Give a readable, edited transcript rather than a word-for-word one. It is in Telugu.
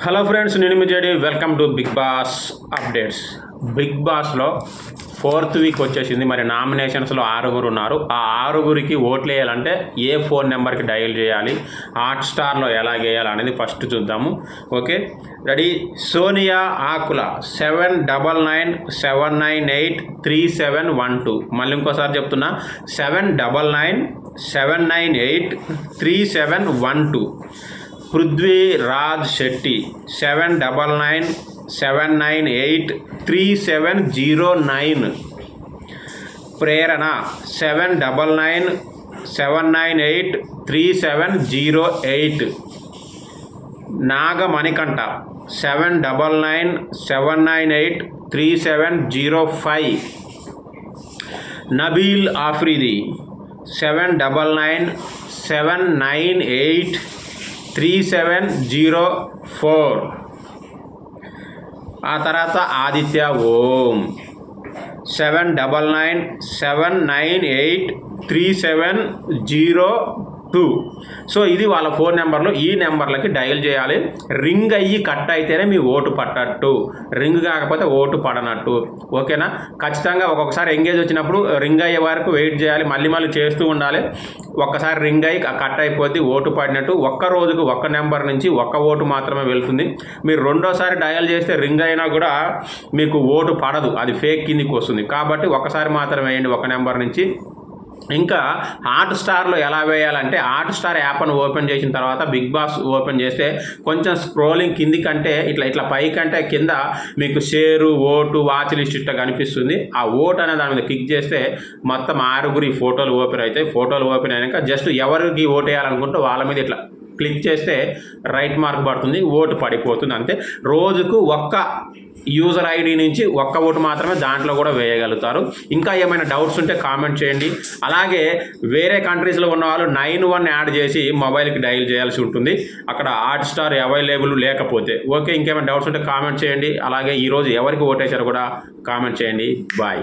హలో ఫ్రెండ్స్, నేను మీ JD. Welcome to Bigg Boss updates. Bigg బాస్లో 4th వీక్ వచ్చేసింది. మరి నామినేషన్స్లో 6 ఉన్నారు. ఆ 6 ఓట్లు వేయాలంటే ఏ ఫోన్ నెంబర్కి డయల్ చేయాలి, హాట్స్టార్లో ఎలా వేయాలి అనేది ఫస్ట్ చూద్దాము. Okay, ready. సోనియా ఆకుల 7997983712. మళ్ళీ ఇంకోసారి చెప్తున్నా, 7997983712. పృథ్వీరాజ్ శెట్టి 7997983709. ప్రేరణ 7997983708. నాగమణికంఠ 7997983705. నబీల్ ఆఫ్రిది 7997983704. ఆ తర్వాత ఆదిత్య ఓం 7997983702. సో ఇది వాళ్ళ ఫోన్ నెంబర్లు. ఈ నెంబర్లకి డయల్ చేయాలి. రింగ్ అయ్యి కట్ అయితేనే మీ ఓటు పట్టట్టు, రింగ్ కాకపోతే ఓటు పడనట్టు. ఓకేనా? ఖచ్చితంగా ఒక్కొక్కసారి ఎంగేజ్ వచ్చినప్పుడు రింగ్ అయ్యే వరకు వెయిట్ చేయాలి, మళ్ళీ చేస్తూ ఉండాలి. ఒక్కసారి రింగ్ అయ్యి కట్ అయిపోద్ది, ఓటు పడినట్టు. ఒక్క రోజుకు ఒక్క నెంబర్ నుంచి ఒక్క ఓటు మాత్రమే వెళ్తుంది. మీరు రెండోసారి డయల్ చేస్తే రింగ్ అయినా కూడా మీకు ఓటు పడదు, అది ఫేక్ కిందికి వస్తుంది. కాబట్టి ఒక్కసారి మాత్రమే వేయండి ఒక నెంబర్ నుంచి. ఇంకా హాట్స్టార్లో ఎలా వేయాలంటే, హాట్స్టార్ యాప్ను ఓపెన్ చేసిన తర్వాత బిగ్ బాస్ ఓపెన్ చేస్తే కొంచెం స్క్రోలింగ్ కింది కంటే ఇట్లా పైకంటే కింద మీకు షేరు, ఓటు, వాచ్ లిస్ట్ ఇట్లా కనిపిస్తుంది. ఆ ఓటు అనే దాని మీద క్లిక్ చేస్తే మొత్తం 6 ఫోటోలు ఓపెన్ అవుతాయి. ఫోటోలు ఓపెన్ అయినాక జస్ట్ ఎవరికి ఓటు వేయాలనుకుంటే వాళ్ళ మీద ఇట్లా క్లిక్ చేస్తే రైట్ మార్క్ పడుతుంది, ఓటు పడిపోతుంది. అంతే. రోజుకు ఒక్క యూజర్ ఐడి నుంచి ఒక్క ఓటు మాత్రమే దాంట్లో కూడా వేయగలుగుతారు. ఇంకా ఏమైనా డౌట్స్ ఉంటే కామెంట్ చేయండి. అలాగే వేరే కంట్రీస్లో ఉన్న వాళ్ళు 91 యాడ్ చేసి మొబైల్కి డయల్ చేయాల్సి ఉంటుంది, అక్కడ హాట్స్టార్ అవైలబుల్ లేకపోతే. ఓకే, ఇంకేమైనా డౌట్స్ ఉంటే కామెంట్ చేయండి. అలాగే ఈరోజు ఎవరికి ఓటేశారో కూడా కామెంట్ చేయండి. బాయ్.